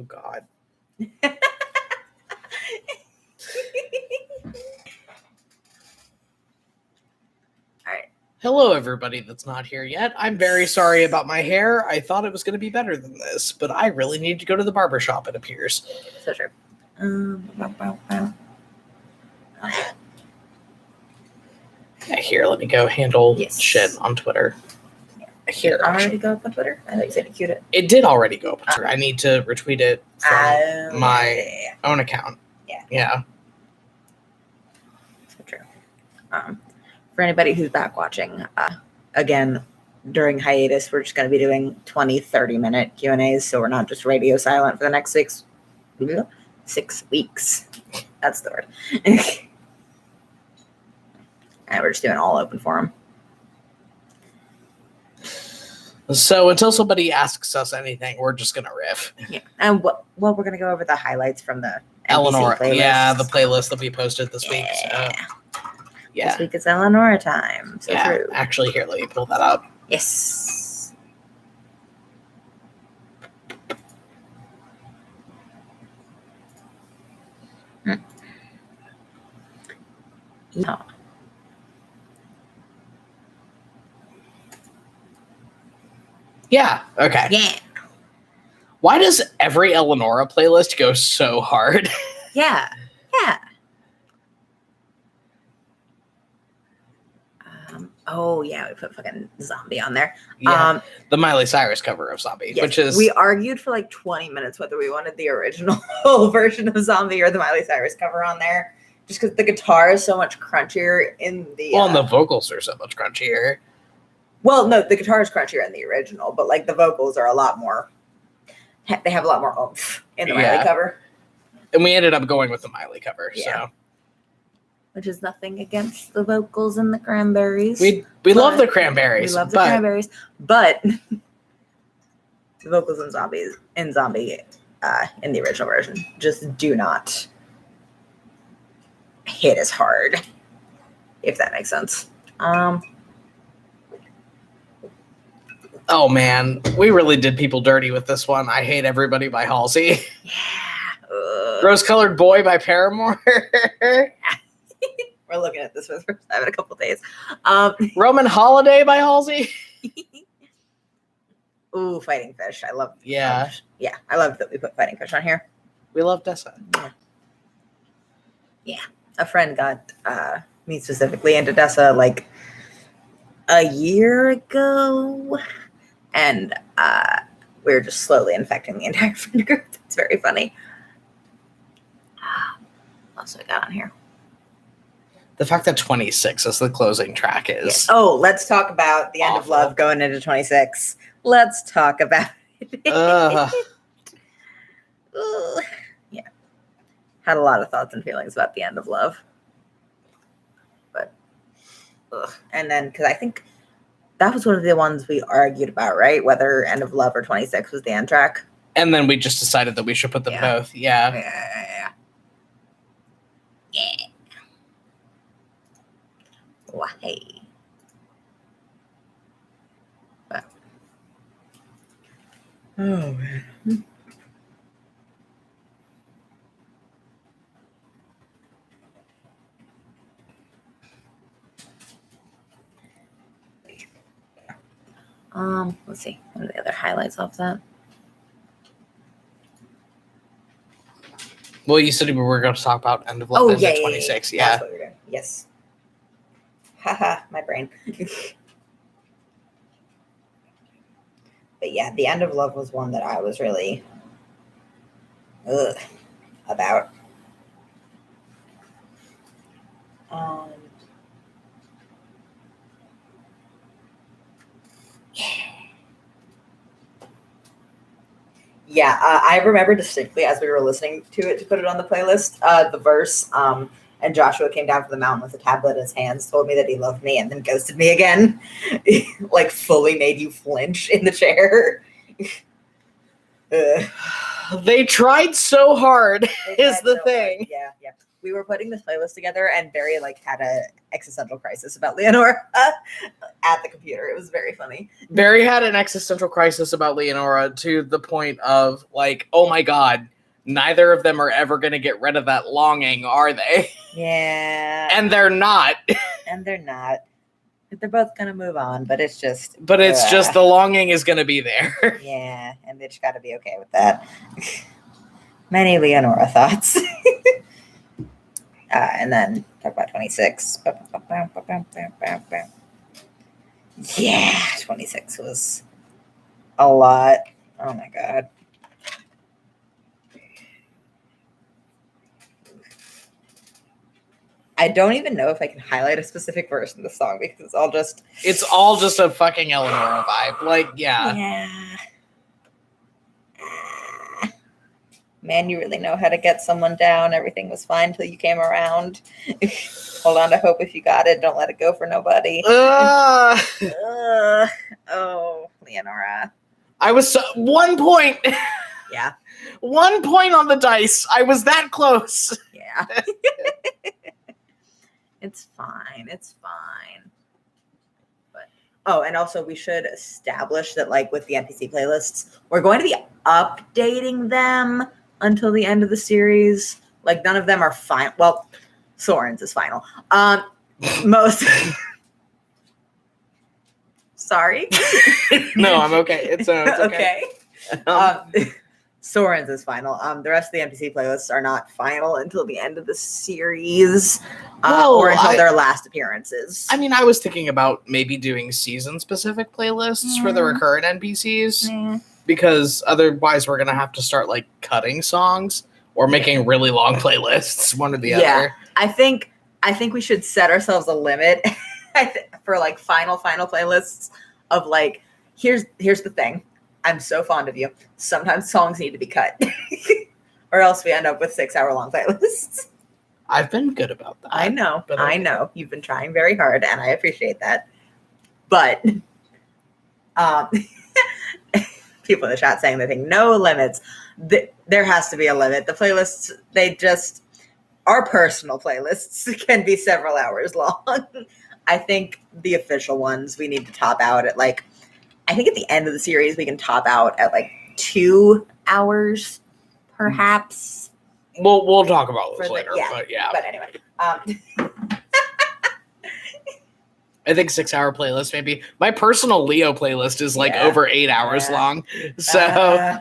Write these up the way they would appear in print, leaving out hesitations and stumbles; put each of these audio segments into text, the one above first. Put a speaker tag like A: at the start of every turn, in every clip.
A: Oh, God.
B: All right.
A: Hello, everybody that's not here yet. I'm very sorry about my hair. I thought it was going to be better than this, but I really need to go to the barbershop, it appears.
B: So true.
A: Yeah, here, let me go handle
B: Yes.
A: shit on Twitter. Here,
B: Did it already go up on Twitter? I thought you said you queued it.
A: It did already go up on Twitter. I need to retweet it from my own account. Yeah.
B: So true. For anybody who's back watching, again, during hiatus, we're just going to be doing 20, 30-minute Q&As, so we're not just radio silent for the next 6 weeks. That's the word. And we're just doing all open forum.
A: So until somebody asks us anything, we're just going to riff.
B: Yeah. And we're going to go over the highlights from the
A: Eleanor.
B: playlist.
A: Yeah, the playlist that we posted this week. So, yeah.
B: This week is Eleanor time. So true.
A: Actually, here, let me pull that up.
B: Yes. Yeah.
A: Yeah, okay.
B: Yeah.
A: Why does every Eleonora playlist go so hard?
B: Yeah. Oh, yeah, we put fucking Zombie on there.
A: Yeah, the Miley Cyrus cover of Zombie,
B: yes,
A: which is...
B: We argued for like 20 minutes whether we wanted the original version of Zombie or the Miley Cyrus cover on there. Just because the guitar is so much crunchier in the...
A: Well, and the vocals are so much crunchier.
B: Well, no, the guitar is crunchier in the original, but like the vocals are a lot more... They have a lot more oomph in the Miley cover.
A: And we ended up going with the Miley cover, so...
B: Which is nothing against the vocals in the Cranberries.
A: We love the Cranberries.
B: We love the Cranberries, but the vocals in Zombie in the original version just do not hit as hard, if that makes sense.
A: Oh man, we really did people dirty with this one. I Hate Everybody by Halsey.
B: Yeah.
A: Rose-Colored Boy by Paramore.
B: We're looking at this for the first time in a couple days.
A: Roman Holiday by Halsey.
B: Ooh, Fighting Fish. I love.
A: Yeah.
B: I love that we put Fighting Fish on here.
A: We love Dessa.
B: Yeah. A friend got me specifically into Dessa like a year ago, and we were just slowly infecting the entire friend group. It's very funny. What else I got on here?
A: The fact that 26 is the closing track is...
B: Yes. Oh, let's talk about the end of love going into 26. Let's talk about it. Yeah. Had a lot of thoughts and feelings about the end of love. But, and then, because I think that was one of the ones we argued about, right? Whether End of Love or 26 was the end track.
A: And then we just decided that we should put them both. Yeah.
B: Why? But. Oh, man. Let's see. What are the other highlights off that?
A: Well, you said we were going to talk about End of Love and 26. Yeah.
B: That's what we're doing. Yes. Haha, my brain. But yeah, the End of Love was one that I was really about. Yeah, I remember distinctly as we were listening to it to put it on the playlist, the verse, and Joshua came down from the mountain with a tablet in his hands, told me that he loved me, and then ghosted me again. Like, fully made you flinch in the chair.
A: They tried so hard, is the thing.
B: Yeah. we were putting this playlist together, and Barry like had a existential crisis about Leonora at the computer. It was very funny.
A: Barry had an existential crisis about Leonora to the point of like, oh my god, neither of them are ever going to get rid of that longing, are they?
B: Yeah.
A: And they're not.
B: And they're not. They're both going to move on, but it's just...
A: But it's just the longing is going to be there.
B: Yeah, and they just got to be okay with that. Many Leonora thoughts. And then talk about 26. Yeah, 26 was a lot. Oh my god. I don't even know if I can highlight a specific verse in the song because
A: it's all just a fucking Eleanor vibe. Like, yeah.
B: Yeah. Man, you really know how to get someone down. Everything was fine till you came around. Hold on to hope if you got it. Don't let it go for nobody. Oh, Leonora.
A: I was 1 point.
B: Yeah.
A: 1 point on the dice. I was that close.
B: Yeah. It's fine. It's fine. But and also we should establish that like with the NPC playlists, we're going to be updating them until the end of the series. Like none of them are final. Well, Soren's is final. Most sorry.
A: No, I'm okay. It's okay.
B: Soren's is final. The rest of the NPC playlists are not final until the end of the series, or until their last appearances.
A: I mean, I was thinking about maybe doing season-specific playlists for the recurrent NPCs, because otherwise we're gonna have to start like cutting songs or making really long playlists, one or the other.
B: I think we should set ourselves a limit for like final playlists of like here's the thing. I'm so fond of you. Sometimes songs need to be cut. Or else we end up with 6-hour-long playlists.
A: I've been good about that.
B: I know. I know. You've been trying very hard, and I appreciate that. But people in the chat saying they think no limits. There has to be a limit. The playlists, our personal playlists can be several hours long. I think the official ones we need to top out at like, I think at the end of the series, we can top out at like 2 hours, perhaps.
A: We'll talk about this later, but yeah.
B: But anyway.
A: I think 6-hour playlist, maybe. My personal Leo playlist is like over 8 hours long. So.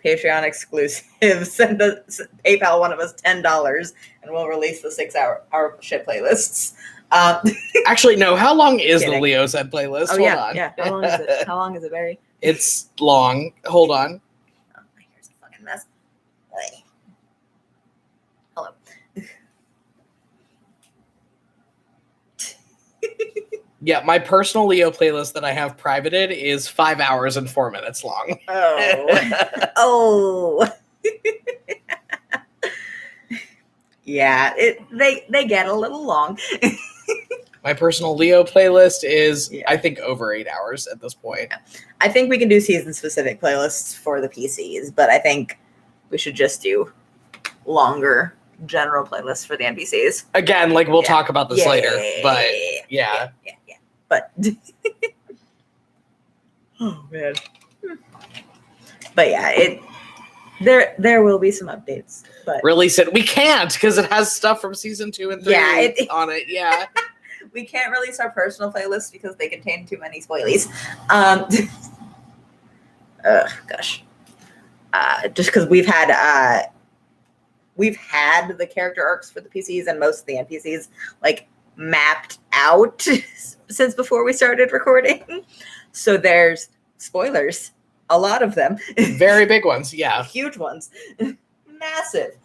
B: Patreon exclusive. Send us PayPal one of us $10 and we'll release the 6-hour shit playlists.
A: Actually, no. How long is the Leo said playlist?
B: Oh, Hold on. Yeah. How long is it? How long is it, Barry?
A: It's long. Hold on.
B: Oh, my hair's a fucking mess. Hello.
A: Yeah, my personal Leo playlist that I have privated is 5 hours and 4 minutes long.
B: Oh. Yeah, they get a little long.
A: My personal Leo playlist is, I think, over 8 hours at this point.
B: Yeah. I think we can do season-specific playlists for the PCs, but I think we should just do longer general playlists for the NPCs.
A: Again, like we'll talk about this later, but yeah.
B: But oh man. But yeah, there will be some updates. But
A: release it. We can't because it has stuff from season 2 and 3 on it. Yeah.
B: We can't release our personal playlists because they contain too many spoilies. Gosh. Just because we've had the character arcs for the PCs and most of the NPCs like mapped out since before we started recording. So there's spoilers, a lot of them.
A: Very big ones, yeah.
B: Huge ones. Massive.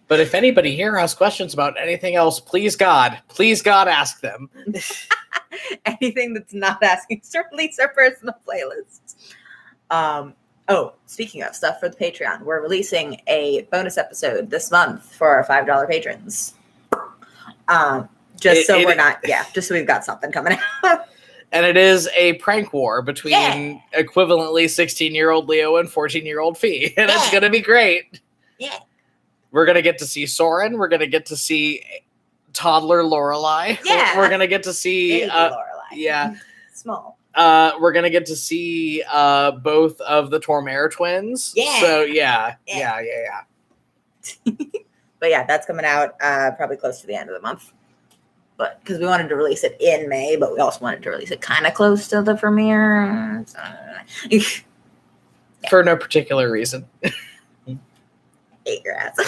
A: But if anybody here has questions about anything else, please God, ask them.
B: Anything that's not asking us to release our personal playlists. Speaking of stuff for the Patreon, we're releasing a bonus episode this month for our $5 patrons. Just so we've got something coming out.
A: And it is a prank war between equivalently 16-year-old Leo and 14-year-old Fee. And it's going to be great.
B: Yeah.
A: We're going to get to see Soren. We're going to get to see toddler Lorelai.
B: Yeah.
A: We're going to get to see...
B: Baby Lorelai.
A: Yeah.
B: Small.
A: We're going to get to see both of the Tormare twins.
B: Yeah.
A: So, yeah.
B: But yeah, that's coming out probably close to the end of the month. But because we wanted to release it in May, but we also wanted to release it kind of close to the premiere.
A: For no particular reason.
B: Ate your ass.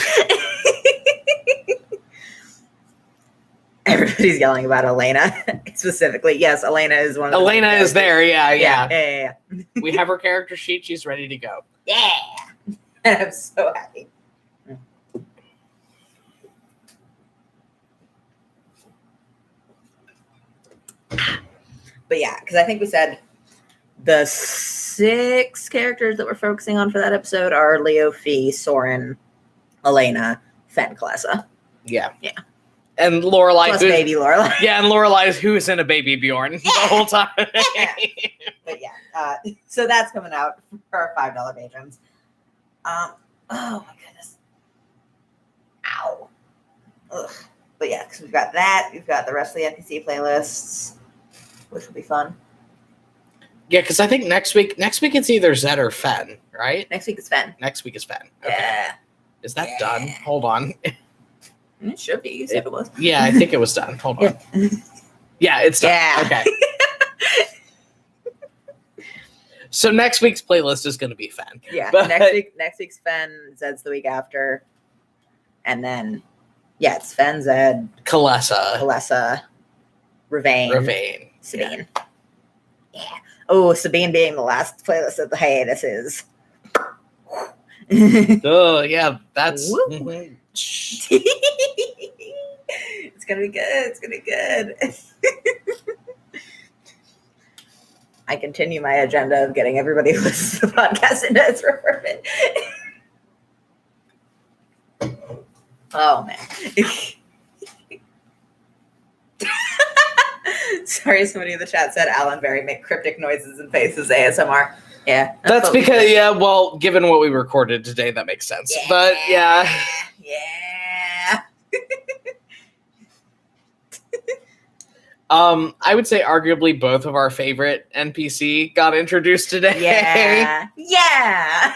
B: Everybody's yelling about Elena specifically. Yes, Elena is one of the
A: Elena is there. Yeah. We have her character sheet. She's ready to go.
B: Yeah. I'm so happy. But yeah, because I think we said the 6 characters that we're focusing on for that episode are Leo, Fee, Soren, Elena, Fen, Kalesa.
A: Yeah. And Lorelai.
B: Plus baby Lorelai.
A: Yeah, and Lorelai is who is in a baby Bjorn the whole time.
B: But yeah, so that's coming out for our $5 patrons. Oh my goodness. Ow. Ugh. But yeah, because we've got that. We've got the rest of the NPC playlists, which will be fun.
A: Yeah, because I think next week it's either Zed or Fen, right?
B: Next week is Fen.
A: Next week is Fen. Okay.
B: Yeah.
A: Is that done? Hold on.
B: It should be. You said it was.
A: Yeah, I think it was done. Hold on. Yeah, it's done.
B: Yeah.
A: Okay. So next week's playlist is going to be Fen.
B: Yeah.
A: But
B: Next week's Fen. Zed's the week after. And then, yeah, it's Fen, Zed,
A: Kalesa,
B: Ravain, Sabine. Yeah. Oh, Sabine being the last playlist of the hiatus is.
A: Oh, yeah, that's...
B: Mm-hmm. It's going to be good. It's going to be good. I continue my agenda of getting everybody who listens to the podcast into its referment. Oh, man. Sorry, somebody in the chat said Alan Berry make cryptic noises and faces ASMR. Yeah.
A: That's because, well, given what we recorded today, that makes sense.
B: Yeah.
A: But, yeah.
B: Yeah.
A: I would say arguably both of our favorite NPC got introduced today.
B: Yeah. Yeah.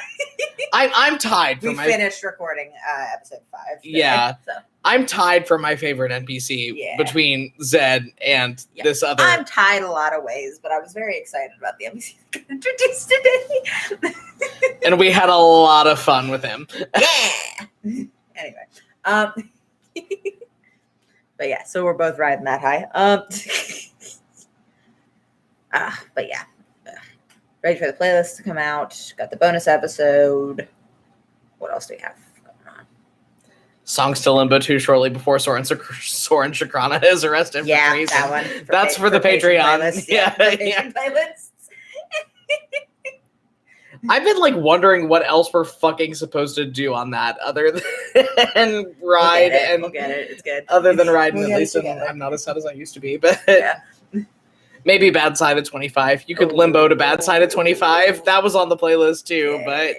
A: I'm tied for
B: we finished recording episode 5 today,
A: yeah.
B: So.
A: I'm tied for my favorite NPC between Zed and this other.
B: I'm tied a lot of ways, but I was very excited about the NPC that got introduced today.
A: And we had a lot of fun with him.
B: Yeah. Anyway. But yeah, so we're both riding that high. But yeah. Ready for the playlist to come out. Got the bonus episode. What else do we have going on?
A: Songs to Limbo 2 shortly before Soren Shakrana is arrested for treason.
B: That one.
A: That's for the Patreon.
B: Patreon playlists.
A: I've been wondering what else we're fucking supposed to do on that other than ride.
B: We'll get it. It's good.
A: Other than riding, at least I'm not as sad as I used to be, but maybe Bad Side of 25. You could limbo to Bad Side of 25. That was on the playlist too, but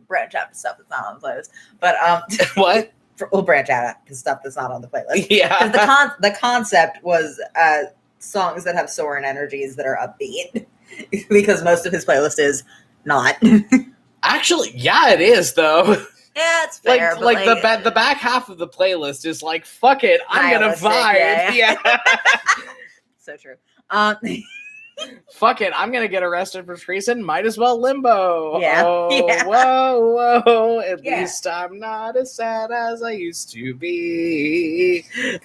B: branch out to stuff that's not on the playlist. But
A: what?
B: We'll branch out to stuff that's not on the playlist.
A: Yeah.
B: Because the concept was songs that have Soren energies that are upbeat. Because most of his playlist is not. Actually,
A: yeah, it is though.
B: Yeah, it's fair.
A: The back half of the playlist is fuck it, I'm gonna vibe. Yeah.
B: So true.
A: Fuck it, I'm gonna get arrested for treason. Might as well limbo.
B: Yeah.
A: Whoa. At least I'm not as sad as I used to be.
B: We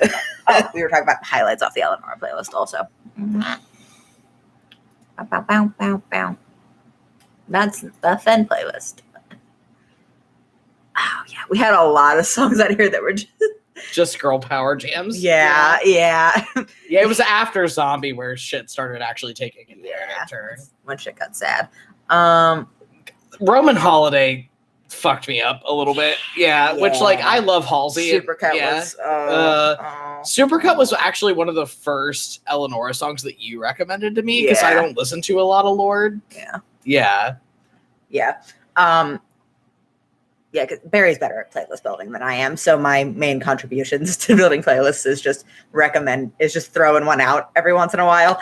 B: were talking about highlights off the Eleanor playlist also. Mm-hmm. Bow, bow, bow, bow. That's the Fen playlist. Oh yeah, we had a lot of songs out here that were
A: just girl power jams.
B: Yeah.
A: It was after Zombie where shit started actually taking a turn.
B: When shit got sad.
A: Roman Holiday fucked me up a little bit. Yeah. Which I love Halsey.
B: Supercut was
A: Supercut was actually one of the first Eleonora songs that you recommended to me because I don't listen to a lot of Lorde. Yeah.
B: Yeah, because Barry's better at playlist building than I am. So my main contributions to building playlists is just throwing one out every once in a while.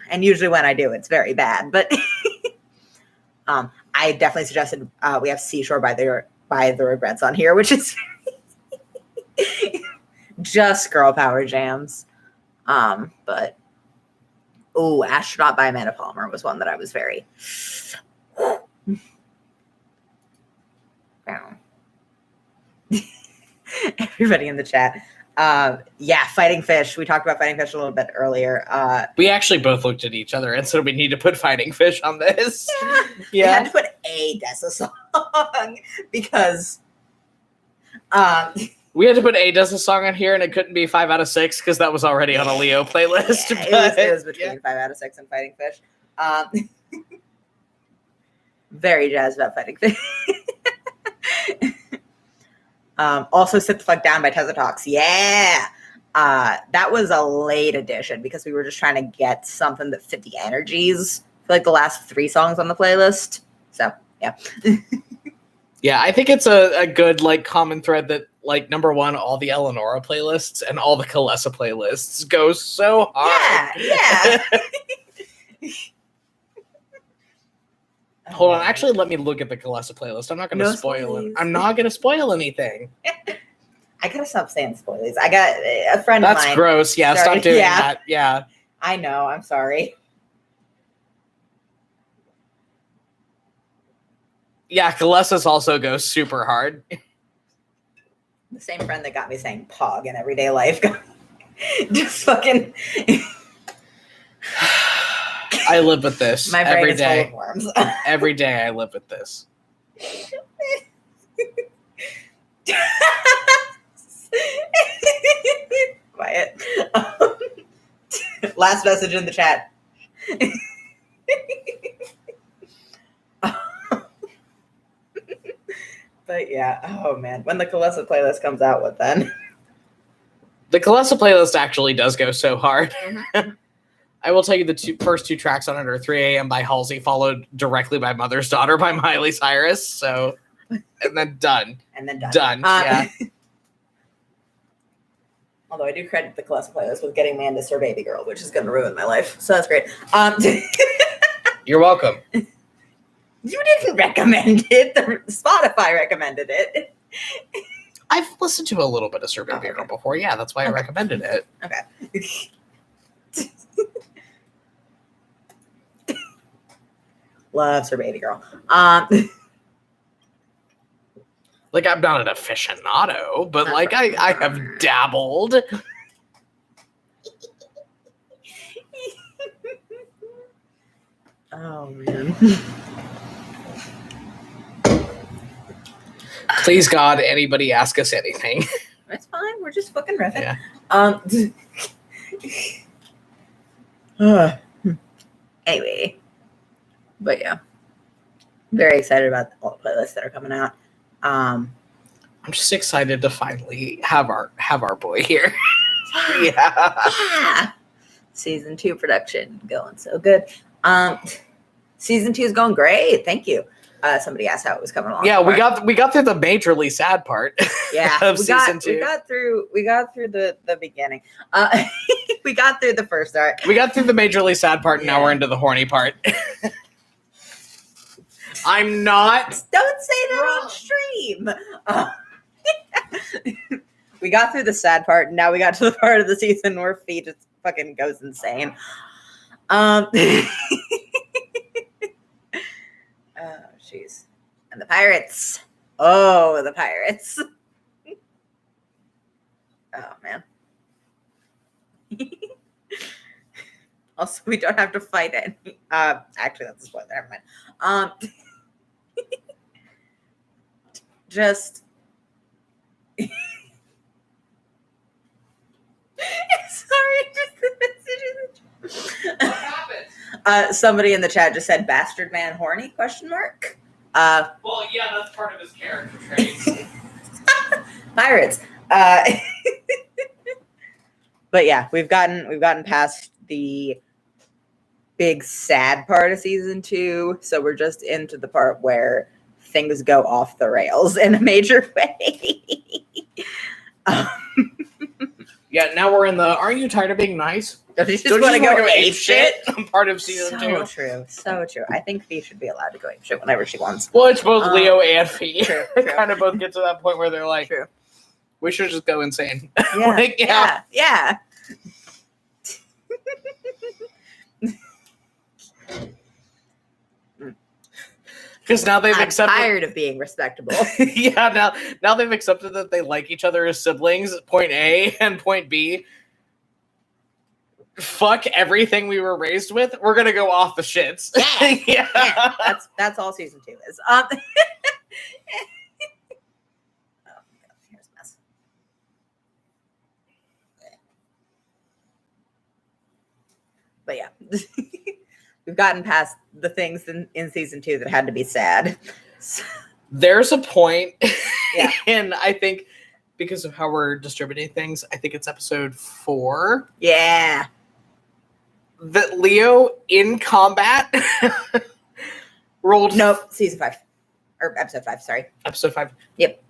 B: And usually when I do, it's very bad. But I definitely suggested we have Seashore by the Regrets on here, which is just girl power jams. But Astronaut by Amanda Palmer was one that I was very everybody in the chat. Fighting Fish. We talked about Fighting Fish a little bit earlier.
A: We actually both looked at each other and said we need to put Fighting Fish on this.
B: We had to put a Dessa song because
A: we had to put a Dessa song on here, and it couldn't be 5 out of 6 because that was already on a Leo playlist.
B: It was between 5 out of 6 and Fighting Fish. Very jazzed about Fighting Fish. Also, Sit the Fuck Down by Tessa Talks. Yeah. That was a late addition because we were just trying to get something that fit the energies for like the last 3 songs on the playlist. So, yeah.
A: Yeah, I think it's a good like common thread that like number one, all the Eleonora playlists and all the Kalesa playlists go so hard.
B: Yeah.
A: Hold on, actually, let me look at the Kalesa playlist. I'm not going to spoil it. I'm not going to spoil anything.
B: I gotta stop saying spoilers. I got a friend of mine.
A: That's gross. Yeah, stop doing that. Yeah.
B: I know. I'm sorry.
A: Yeah, Kalesa's also goes super hard.
B: The same friend that got me saying pog in everyday life. Just fucking...
A: I live with this
B: My brain
A: every
B: is
A: day.
B: full of worms.
A: Every day I live with this.
B: Quiet. Last message in the chat. But yeah, oh man, when the Kalesa playlist comes out, what then?
A: The Kalesa playlist actually does go so hard. I will tell you the first two tracks on it are 3 a.m. by Halsey, followed directly by Mother's Daughter by Miley Cyrus. So, and then done. Done. Yeah.
B: Although I do credit the Kalesa playlist with getting Mandis her baby girl, which is going to ruin my life. So that's great.
A: You're welcome.
B: You didn't recommend it. Spotify recommended it.
A: I've listened to a little bit of Sir Baby Girl before. Yeah, that's why I recommended it.
B: Okay. Love Sir Baby Girl.
A: Like, I'm not an aficionado, but like I have dabbled.
B: Oh man.
A: Please God, anybody ask us anything.
B: That's fine. We're just fucking riffing.
A: Yeah.
B: Anyway. But yeah. Very excited about all the playlists that are coming out.
A: I'm just excited to finally have our boy here. Yeah.
B: Season 2 production going so good. Season 2 is going great. Thank you. Somebody asked how it was coming along.
A: Yeah, we got through the majorly sad part.
B: Yeah,
A: of season 2.
B: We got through the beginning. We got through the first arc.
A: We got through the majorly sad part, and now we're into the horny part. I'm not.
B: Don't say that on stream. We got through the sad part, and now we got to the part of the season where Fee just fucking goes insane. Oh, jeez. And the pirates. Oh, the pirates. Oh, man. Also, we don't have to fight any. Actually, that's a spoiler. Never mind. Just. Sorry, just the messages.
A: What happened?
B: Somebody in the chat just said "bastard man horny?" Question mark.
A: Well, yeah, that's part of his character traits.
B: Pirates. But yeah, we've gotten past the big sad part of season 2, so we're just into the part where things go off the rails in a major way.
A: Yeah, now we're in the "Aren't you tired of being nice?
B: Don't you just
A: Don't
B: want to
A: wanna
B: go ape shit?
A: part of season 2.
B: So true. I think Fee should be allowed to go ape shit whenever she wants.
A: Well, it's both Leo and Fee.
B: True.
A: They kind of both get to that point where they're like,
B: True.
A: we should just go insane.
B: Yeah.
A: Like,
B: Yeah.
A: Because now they've
B: I'm
A: accepted.
B: tired of being respectable.
A: Yeah, now they've accepted that they like each other as siblings. Point A and point B. Fuck everything we were raised with. We're gonna go off the shits.
B: Yeah. Yeah. That's all season 2 is. Oh, here's a mess. But yeah. We've gotten past the things in season 2 that had to be sad.
A: There's a point,
B: Yeah.
A: and I think because of how we're distributing things, I think it's episode 4.
B: Yeah.
A: That Leo in combat rolled.
B: Nope. Season 5 or episode 5. Sorry.
A: Episode 5.
B: Yep.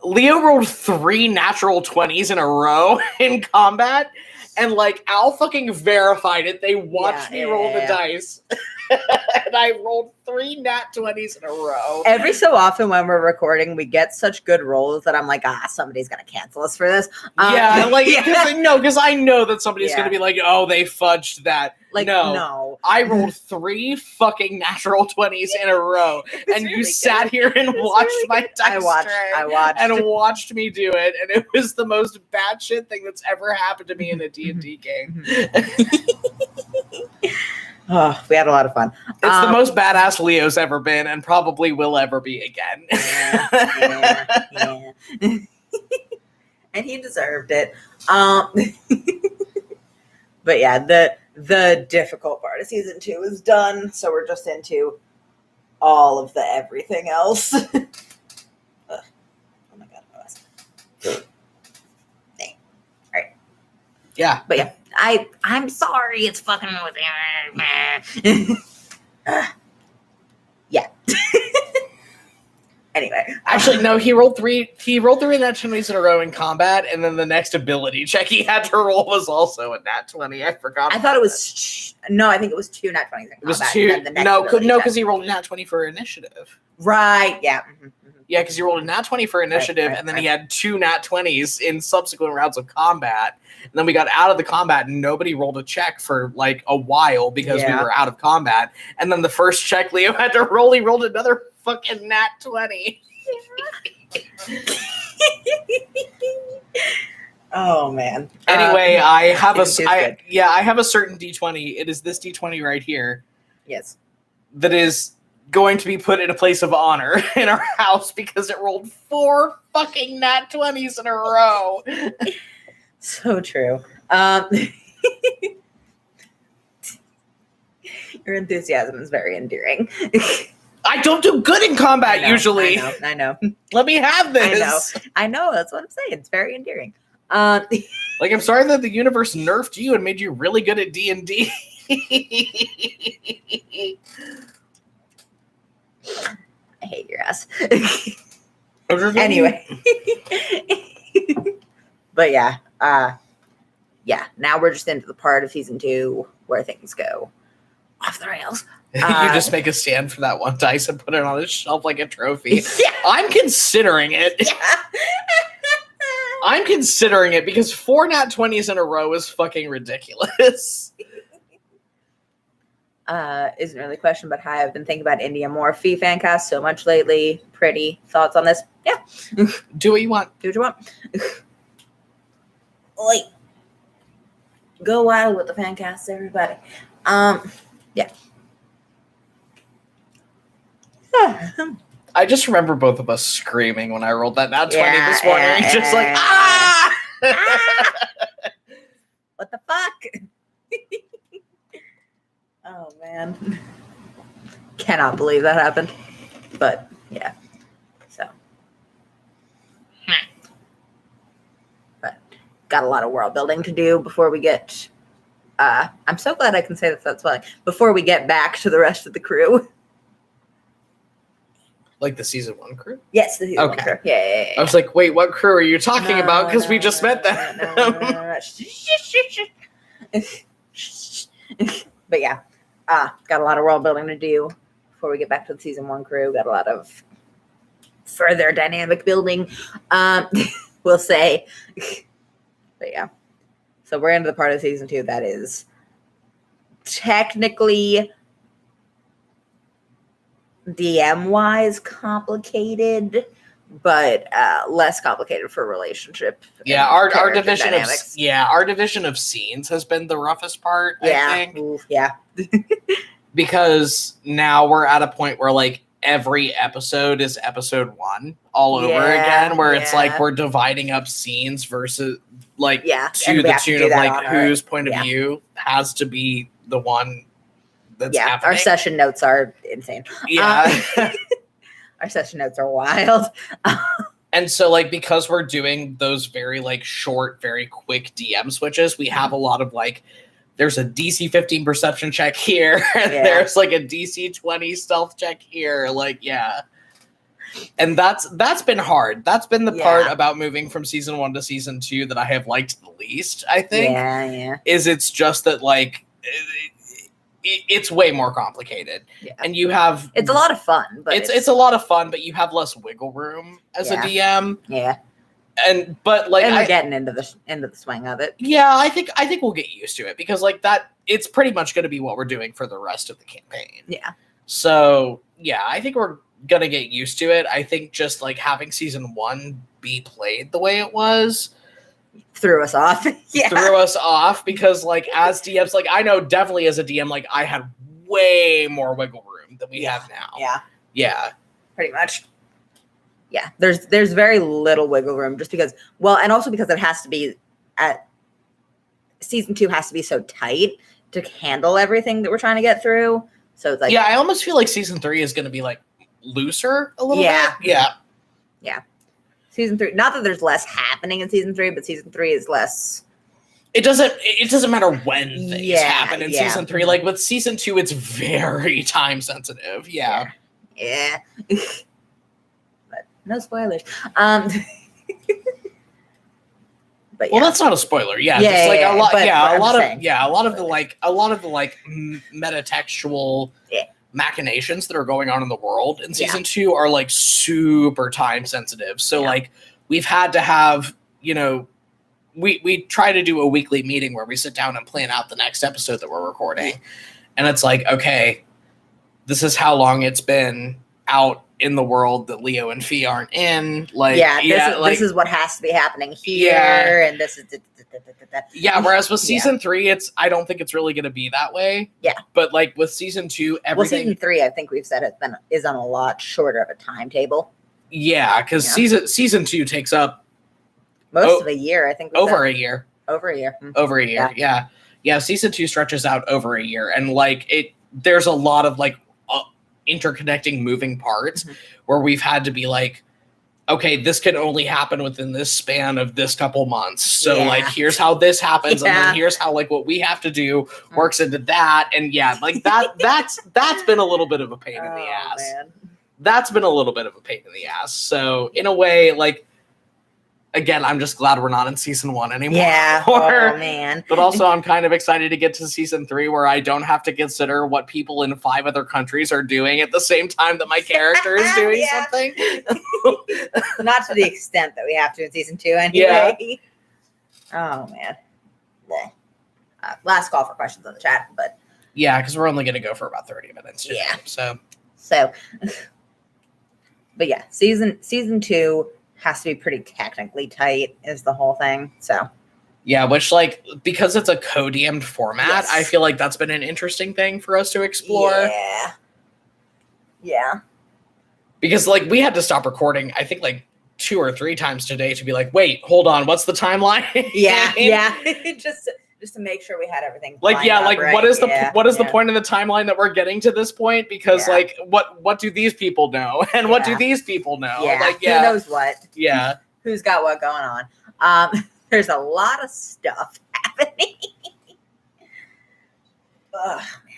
A: Leo rolled 3 natural 20s in a row in combat, and like Al fucking verified it. They watched me roll the dice, and I rolled 3 nat 20s in a row.
B: Every so often when we're recording, we get such good rolls that I'm like, somebody's gonna cancel us for this.
A: Because I know that somebody's
B: Yeah.
A: gonna be like, oh, they fudged that.
B: Like, no.
A: I rolled 3 fucking natural 20s in a row, and
B: really
A: you sat here and watched
B: really
A: my
B: good.
A: dice
B: I watched.
A: and watched me do it, and it was the most batshit thing that's ever happened to me in a D&D game.
B: Oh, we had a lot of fun.
A: It's the most badass Leo's ever been, and probably will ever be again.
B: Yeah. And he deserved it. But yeah, the difficult part of season 2 is done, so we're just into all of the everything else. Oh my god, All right.
A: Yeah.
B: But yeah, I'm sorry, it's fucking with you. Yeah. Anyway,
A: Actually, no. He rolled 3 nat 20s in a row in combat, and then the next ability check he had to roll was also a nat 20. I forgot.
B: I thought it was no. I think it was 2 nat 20s in combat.
A: It was 2. No, because he rolled a nat 20 for initiative.
B: Right. Yeah. Mm-hmm.
A: Yeah, because he rolled a nat 20 for initiative, and then he had 2 nat 20s in subsequent rounds of combat. And then we got out of the combat, and nobody rolled a check for like a while because we were out of combat. And then the first check Leo had to roll, he rolled another fucking nat 20.
B: Oh man.
A: Anyway, I have a certain D20. It is this D20 right here.
B: Yes.
A: That is going to be put in a place of honor in our house because it rolled 4 fucking nat 20s in a row.
B: So true. Your enthusiasm is very endearing.
A: I don't do good in combat usually.
B: I know.
A: Let me have this.
B: I know. That's what I'm saying. It's very endearing.
A: Like, I'm sorry that the universe nerfed you and made you really good at D&D.
B: I hate your ass.
A: Anyway.
B: But yeah. Now we're just into the part of season 2 where things go off the rails.
A: You just make a stand for that one dice and put it on a shelf like a trophy.
B: Yeah.
A: I'm considering it.
B: Yeah.
A: I'm considering it because 4 nat 20s in a row is fucking ridiculous.
B: Isn't really a question, but hi, I've been thinking about India more. Fee fan cast so much lately. Pretty thoughts on this? Yeah.
A: Do what you want.
B: Do what you want. Oi. Go wild with the fan cast, everybody. Yeah.
A: I just remember both of us screaming when I rolled that nat 20 this morning. Just like, ah!
B: What the fuck? Oh, man. Cannot believe that happened. But, yeah. So. got a lot of world building to do before we get. I'm so glad I can say that's fine. Before we get back to the rest of the crew.
A: Like the season 1 crew?
B: Yes, the season 1 crew. Yeah.
A: I was like, wait, what crew are you talking about? Because we just met them.
B: But yeah, got a lot of world building to do before we get back to the season 1 crew. Got a lot of further dynamic building, we'll say. But yeah, so we're into the part of season 2 that is technically DM-wise complicated, but less complicated for relationship.
A: Yeah, our division dynamics. Our division of scenes has been the roughest part.
B: Yeah,
A: I think.
B: Oof, yeah.
A: Because now we're at a point where like every episode is episode 1 all over again, where it's like we're dividing up scenes versus like to the tune of like whose point of view has to be the one. That's happening.
B: Our session notes are insane.
A: Yeah.
B: Our session notes are wild.
A: And so like because we're doing those very like short, very quick DM switches, we have a lot of like there's a DC 15 perception check here, and there's like a DC 20 stealth check here. Like, and that's been hard. That's been the part about moving from season 1 to season 2 that I have liked the least, I think.
B: Yeah.
A: Is it's just that like it's way more complicated, and you have
B: it's a lot of fun, but
A: it's a lot of fun, but you have less wiggle room as a DM. But like
B: we're getting into the swing of it.
A: Yeah, I think we'll get used to it because like that it's pretty much going to be what we're doing for the rest of the campaign.
B: Yeah.
A: So I think we're gonna get used to it. I think just like having season 1 be played the way it was
B: threw us off.
A: Threw us off because like as DMs, like I know definitely as a DM, like I had way more wiggle room than we have now. Yeah.
B: Pretty much. Yeah. There's very little wiggle room just because, well, and also because it has to be season 2 has to be so tight to handle everything that we're trying to get through. So it's like,
A: I almost feel like season 3 is going to be like looser a little bit. Yeah.
B: Season 3, not that there's less happening in season 3, but season 3 is less.
A: It doesn't matter when things happen in season 3. Like with season 2, it's very time sensitive. Yeah.
B: But no spoilers. But
A: well, that's not a spoiler. A lot of the metatextual machinations that are going on in the world in season 2 are like super time sensitive. So like we've had to have, we try to do a weekly meeting where we sit down and plan out the next episode that we're recording. And it's like, okay, this is how long it's been out in the world that Leo and Fee aren't in. Like,
B: this is what has to be happening here. And this is.
A: Whereas with season 3, I don't think it's really going to be that way.
B: Yeah.
A: But like with season 2, everything.
B: Well, season 3, I think we've said is on a lot shorter of a timetable.
A: Yeah, because season 2 takes up
B: most of a year. I think
A: over a year.
B: Over a year.
A: Over a year. Yeah. Season 2 stretches out over a year, and like there's a lot of like interconnecting moving parts where we've had to be like, okay, this can only happen within this span of this couple months. So like, here's how this happens. And then here's how like what we have to do works into that. And like that's been a little bit of a pain in the ass. Man. That's been a little bit of a pain in the ass. So in a way, like, again, I'm just glad we're not in season 1 anymore.
B: Yeah. Oh, man.
A: But also I'm kind of excited to get to season 3 where I don't have to consider what people in 5 other countries are doing at the same time that my character is doing something.
B: Not to the extent that we have to in season 2 anyway. Oh, man. Last call for questions on the chat, but.
A: Yeah, because we're only going to go for about 30 minutes today. So.
B: But yeah, season 2 has to be pretty technically tight is the whole thing. So
A: which like because it's a co-DM'd format, I feel like that's been an interesting thing for us to explore. Because like we had to stop recording I think like 2 or 3 times today to be like, wait, hold on, what's the timeline?
B: just to make sure we had everything
A: like what is the point of the timeline that we're getting to this point, because like what do these people know and what do these people know? Like
B: who knows what?
A: Who's
B: got what going on? There's a lot of stuff happening. Ugh, man.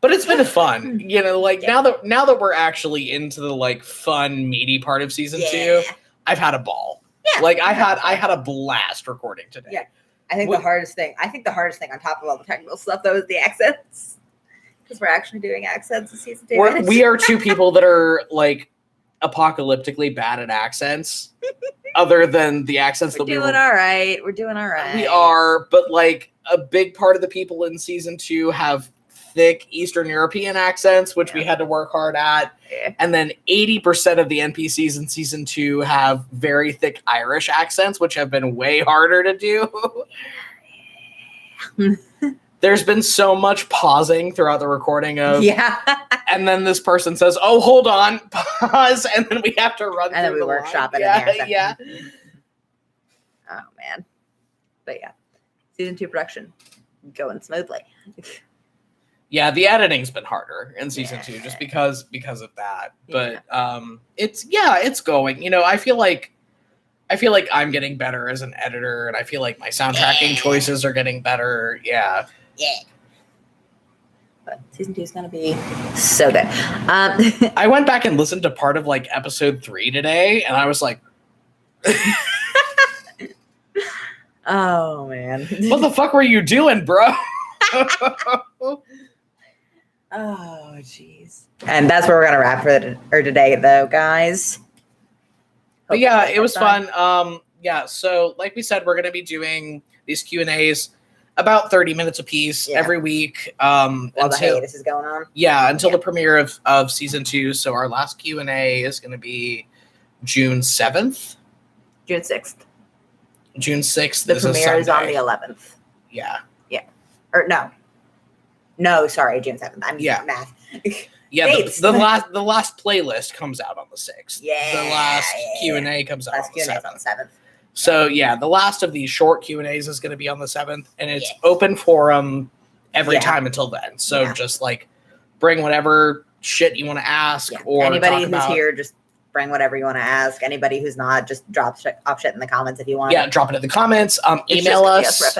A: But it's been fun, like now that we're actually into the like fun, meaty part of season 2, I've had a ball.
B: Yeah.
A: Like I had a blast recording today.
B: Yeah. I think the hardest thing on top of all the technical stuff though is the accents. Because we're actually doing accents in season 2.
A: We are two people that are like apocalyptically bad at accents. Other than the accents
B: We're doing all right. We're doing all right.
A: We are, but like a big part of the people in season 2 have thick Eastern European accents, which we had to work hard at.
B: Yeah.
A: And then 80% of the NPCs in season 2 have very thick Irish accents, which have been way harder to do. There's been so much pausing throughout the recording of and then this person says, "Oh, hold on, pause," and then we have to run.
B: And then we workshop it in there.
A: Yeah.
B: Oh man, but yeah, season 2 production going smoothly.
A: Yeah, the editing's been harder in season 2 just because of that. But it's going. I feel like I'm getting better as an editor, and I feel like my soundtracking choices are getting better. Yeah.
B: But season 2 is gonna be so good.
A: I went back and listened to part of like episode 3 today, and I was like,
B: "Oh man,
A: what the fuck were you doing, bro?"
B: Oh jeez. And that's where we're gonna wrap for today, though, guys.
A: But yeah, it was fun. So like we said, we're gonna be doing these Q&As about 30 minutes a piece every week.
B: While the hiatus is going on.
A: Yeah, until the premiere of season 2. So our last Q&A is gonna be June 7th.
B: June 6th.
A: June 6th.
B: The premiere is on the 11th.
A: Yeah.
B: Yeah. Or no. No, sorry, June 7th. I'm math.
A: Yeah, the last playlist comes out on the 6th.
B: Yeah.
A: The last Q&A comes out on the 7th.
B: On the 7th.
A: So yeah, the last of these short Q&As is going to be on the 7th, and it's open forum every time until then. So just like bring whatever shit you want to ask, or
B: anybody who's here, just bring whatever you want to ask. Anybody who's not, just drop shit in the comments if you want.
A: Yeah, drop it in the comments. Email us.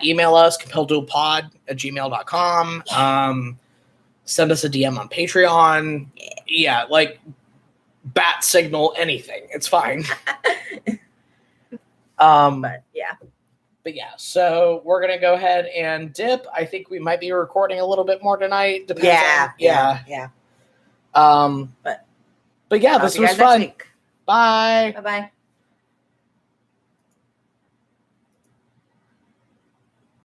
A: Email us, compelleddualpod@gmail.com. Send us a DM on Patreon. Yeah, like bat signal, anything. It's fine.
B: But yeah,
A: so we're gonna go ahead and dip. I think we might be recording a little bit more tonight. Depends
B: yeah.
A: But yeah, this was fun.
B: Bye bye.